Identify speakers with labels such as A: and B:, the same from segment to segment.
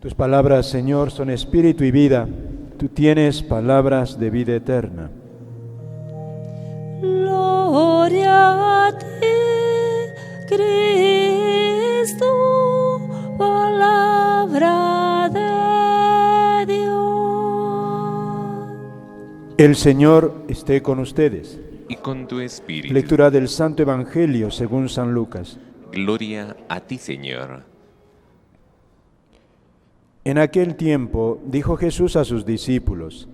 A: Tus palabras, Señor, son espíritu y vida. Tú tienes palabras de vida eterna.
B: Gloria a ti, Cristo, palabra de Dios.
A: El Señor esté con ustedes.
C: Y con tu espíritu.
A: Lectura del Santo Evangelio según San Lucas.
C: Gloria a ti, Señor.
A: En aquel tiempo dijo Jesús a sus discípulos: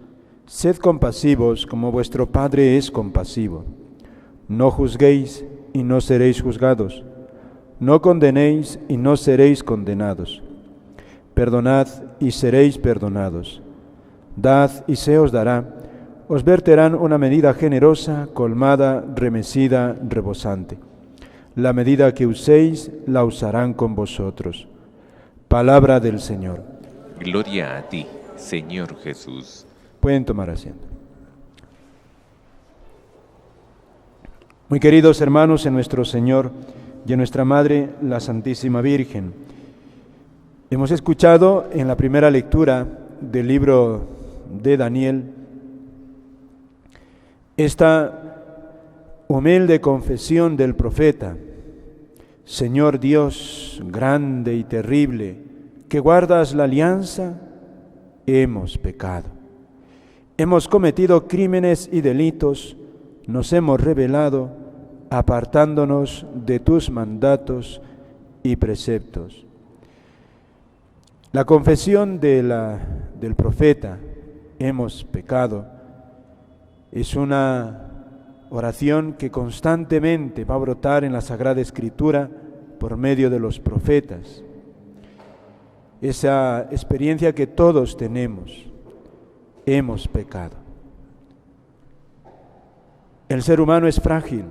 A: Sed compasivos como vuestro Padre es compasivo. No juzguéis y no seréis juzgados. No condenéis y no seréis condenados. Perdonad y seréis perdonados. Dad y se os dará. Os verterán una medida generosa, colmada, remecida, rebosante. La medida que uséis, la usarán con vosotros. Palabra del Señor.
C: Gloria a ti, Señor Jesús.
A: Pueden tomar asiento. Muy queridos hermanos en nuestro Señor y en nuestra Madre, la Santísima Virgen, hemos escuchado en la primera lectura del libro de Daniel esta humilde confesión del profeta: Señor Dios grande y terrible, que guardas la alianza, hemos pecado. Hemos cometido crímenes y delitos, nos hemos rebelado, apartándonos de tus mandatos y preceptos. La confesión del profeta, hemos pecado, es una oración que constantemente va a brotar en la Sagrada Escritura por medio de los profetas. Esa experiencia que todos tenemos, hemos pecado. El ser humano es frágil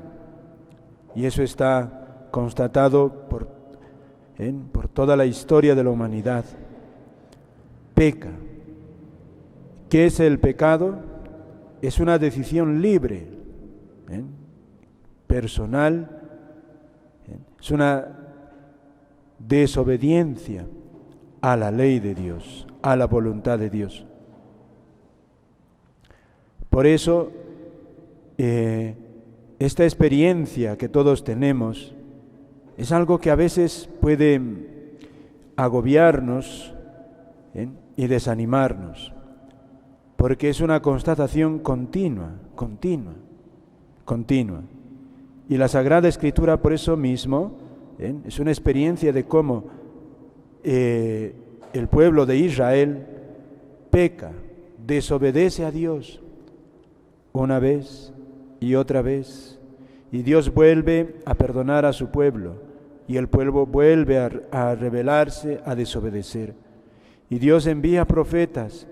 A: y eso está constatado por toda la historia de la humanidad. Peca. ¿Qué es el pecado? Es una decisión libre, personal, es una desobediencia a la ley de Dios, a la voluntad de Dios. Por eso, esta experiencia que todos tenemos es algo que a veces puede agobiarnos y desanimarnos, porque es una constatación continua. Y la Sagrada Escritura, por eso mismo, es una experiencia de cómo el pueblo de Israel peca, desobedece a Dios una vez y otra vez, y Dios vuelve a perdonar a su pueblo, y el pueblo vuelve a rebelarse, a desobedecer. Y Dios envía profetas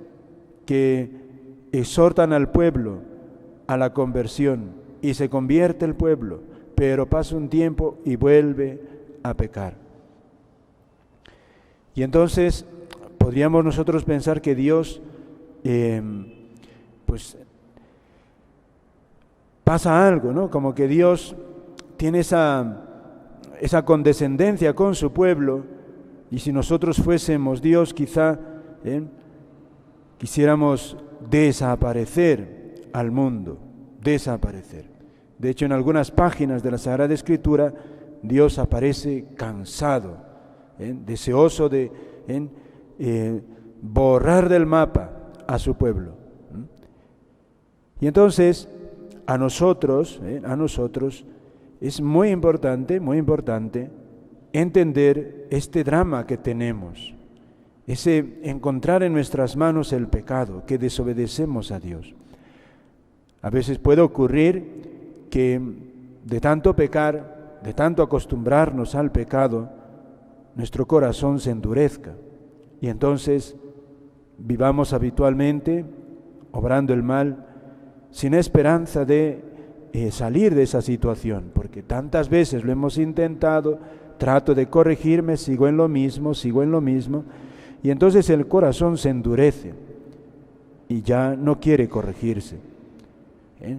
A: que exhortan al pueblo a la conversión, y se convierte el pueblo, pero pasa un tiempo y vuelve a pecar. Y entonces podríamos nosotros pensar que Dios, pasa algo, ¿no? Como que Dios tiene esa condescendencia con su pueblo, y si nosotros fuésemos Dios, quizá quisiéramos desaparecer al mundo, desaparecer. De hecho, en algunas páginas de la Sagrada Escritura, Dios aparece cansado, deseoso de borrar del mapa a su pueblo. Y entonces, a nosotros es muy importante entender este drama que tenemos, ese encontrar en nuestras manos el pecado, que desobedecemos a Dios. A veces puede ocurrir que de tanto pecar, de tanto acostumbrarnos al pecado, nuestro corazón se endurezca y entonces vivamos habitualmente obrando el mal sin esperanza de salir de esa situación, porque tantas veces lo hemos intentado, trato de corregirme, sigo en lo mismo, y entonces el corazón se endurece y ya no quiere corregirse.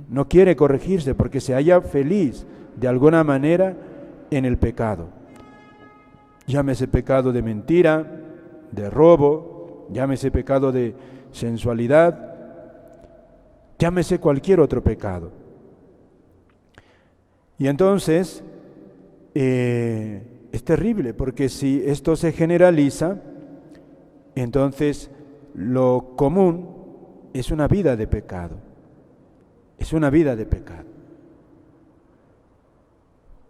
A: No quiere corregirse porque se halla feliz de alguna manera en el pecado. Llámese pecado de mentira, de robo, llámese pecado de sensualidad, llámese cualquier otro pecado. Y entonces es terrible, porque si esto se generaliza, entonces lo común es una vida de pecado. Es una vida de pecado.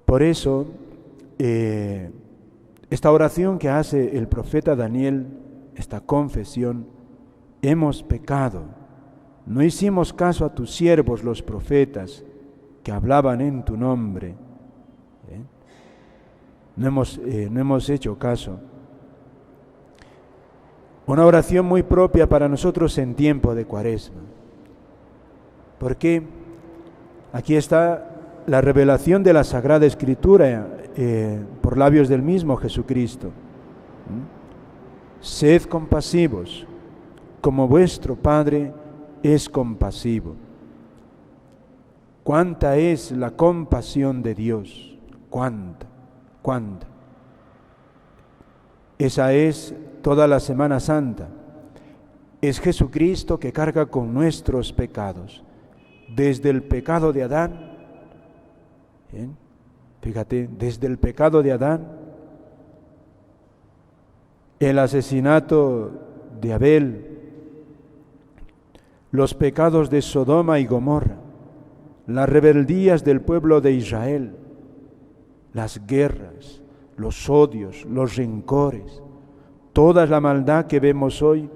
A: Por eso, esta oración que hace el profeta Daniel, esta confesión, hemos pecado, no hicimos caso a tus siervos los profetas que hablaban en tu nombre, no hemos hecho caso. Una oración muy propia para nosotros en tiempo de Cuaresma, porque aquí está la revelación de la Sagrada Escritura por labios del mismo Jesucristo. Sed compasivos, como vuestro Padre es compasivo. ¿Cuánta es la compasión de Dios? ¿Cuánta? Esa es toda la Semana Santa. Es Jesucristo que carga con nuestros pecados, desde el pecado de Adán. ¿Bien? Fíjate, desde el pecado de Adán, el asesinato de Abel, los pecados de Sodoma y Gomorra, las rebeldías del pueblo de Israel, las guerras, los odios, los rencores, toda la maldad que vemos hoy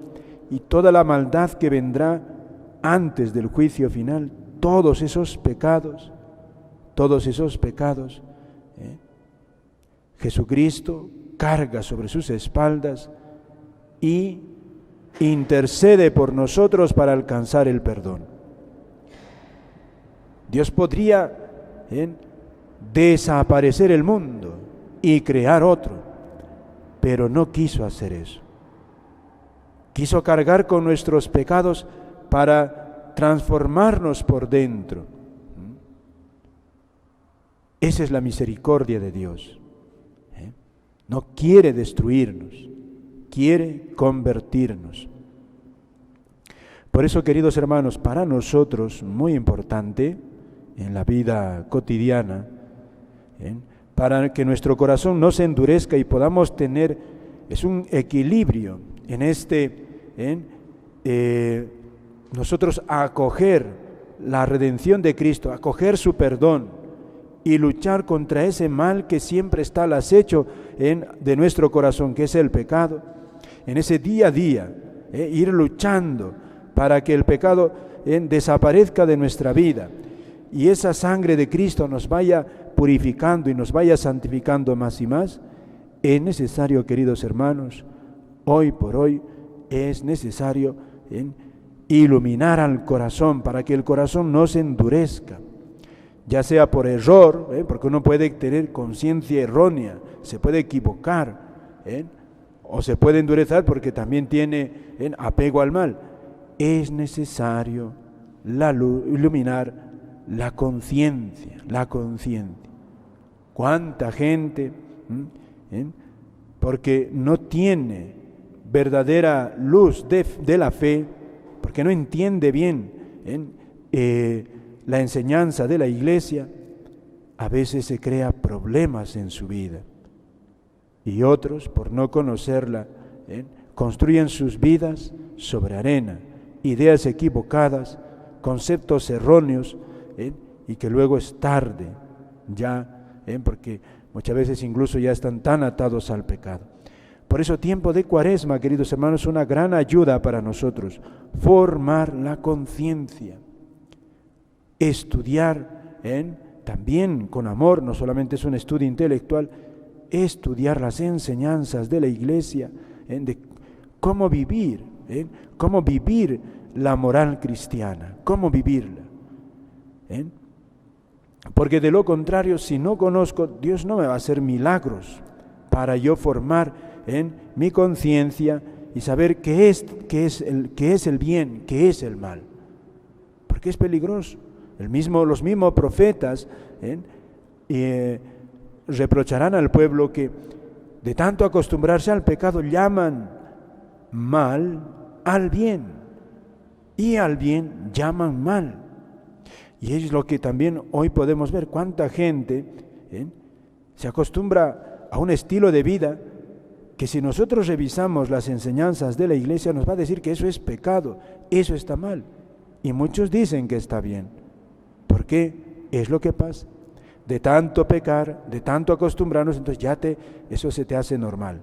A: y toda la maldad que vendrá antes del juicio final, todos esos pecados, Jesucristo carga sobre sus espaldas y intercede por nosotros para alcanzar el perdón. Dios podría desaparecer el mundo y crear otro, pero no quiso hacer eso. Quiso cargar con nuestros pecados para transformarnos por dentro. Esa es la misericordia de Dios. No quiere destruirnos, quiere convertirnos. Por eso, queridos hermanos, para nosotros, muy importante en la vida cotidiana, para que nuestro corazón no se endurezca y podamos tener, es un equilibrio en nosotros acoger la redención de Cristo, acoger su perdón y luchar contra ese mal que siempre está al acecho de nuestro corazón, que es el pecado. En ese día a día, ir luchando para que el pecado desaparezca de nuestra vida y esa sangre de Cristo nos vaya purificando y nos vaya santificando más y más. Es necesario, queridos hermanos, hoy por hoy es necesario iluminar al corazón para que el corazón no se endurezca, ya sea por error, porque uno puede tener conciencia errónea, se puede equivocar, o se puede endurecer porque también tiene apego al mal. Es necesario iluminar la conciencia. ¿Cuánta gente, porque no tiene verdadera luz de la fe, porque no entiende bien la enseñanza de la Iglesia, a veces se crea problemas en su vida? Y otros, por no conocerla, construyen sus vidas sobre arena, ideas equivocadas, conceptos erróneos, y que luego es tarde ya, porque muchas veces incluso ya están tan atados al pecado. Por eso, tiempo de Cuaresma, queridos hermanos, es una gran ayuda para nosotros, formar la conciencia, estudiar también con amor, no solamente es un estudio intelectual, estudiar las enseñanzas de la Iglesia, de cómo vivir la moral cristiana, cómo vivirla. Porque de lo contrario, si no conozco, Dios no me va a hacer milagros para yo formar mi conciencia y saber qué es el bien, qué es el mal. Porque es peligroso. Los mismos profetas reprocharán al pueblo que de tanto acostumbrarse al pecado llaman mal al bien, y al bien llaman mal. Y es lo que también hoy podemos ver, cuánta gente se acostumbra a un estilo de vida que si nosotros revisamos las enseñanzas de la Iglesia nos va a decir que eso es pecado, eso está mal. Y muchos dicen que está bien. ¿Por qué? Es lo que pasa. De tanto pecar, de tanto acostumbrarnos, entonces eso se te hace normal,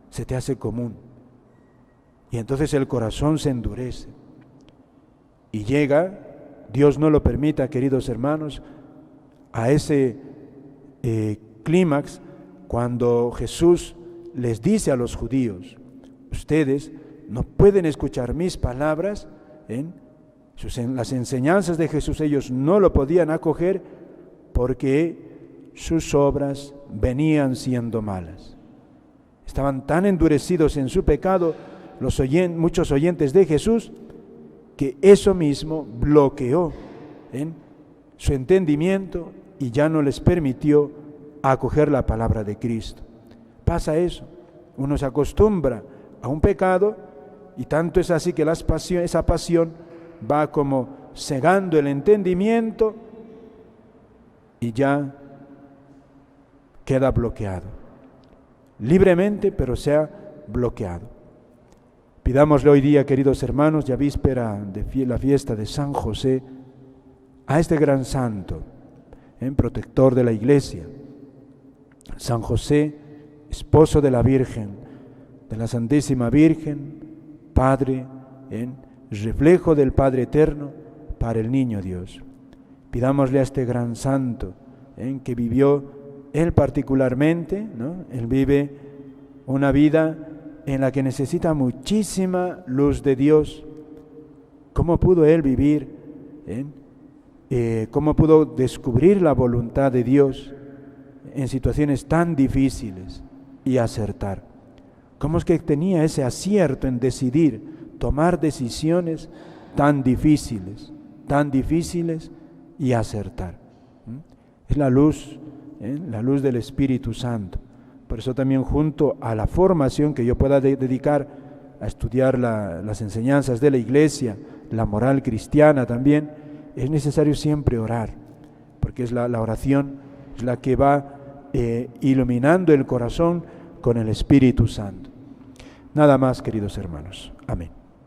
A: se te hace común. Y entonces el corazón se endurece. Y llega, Dios no lo permita, queridos hermanos, a ese clímax cuando Jesús les dice a los judíos: ustedes no pueden escuchar mis palabras, las enseñanzas de Jesús ellos no lo podían acoger porque sus obras venían siendo malas. Estaban tan endurecidos en su pecado muchos oyentes de Jesús, que eso mismo bloqueó su entendimiento y ya no les permitió acoger la palabra de Cristo. Pasa eso, uno se acostumbra a un pecado y tanto es así que esa pasión va como cegando el entendimiento y ya queda bloqueado, libremente, pero se ha bloqueado. Pidámosle hoy día, queridos hermanos, ya víspera de la fiesta de San José, a este gran santo, protector de la Iglesia, San José, esposo de la Virgen, de la Santísima Virgen, Padre, reflejo del Padre Eterno para el Niño Dios. Pidámosle a este gran santo, que vivió él particularmente, ¿no? Él vive una vida en la que necesita muchísima luz de Dios. ¿Cómo pudo él vivir? ¿Cómo pudo descubrir la voluntad de Dios en situaciones tan difíciles y acertar? ¿Cómo es que tenía ese acierto en decidir, tomar decisiones tan difíciles y acertar? Es la luz del Espíritu Santo. Por eso también, junto a la formación que yo pueda dedicar a estudiar las enseñanzas de la Iglesia, la moral cristiana también, es necesario siempre orar, porque es la oración es la que va iluminando el corazón con el Espíritu Santo. Nada más, queridos hermanos. Amén.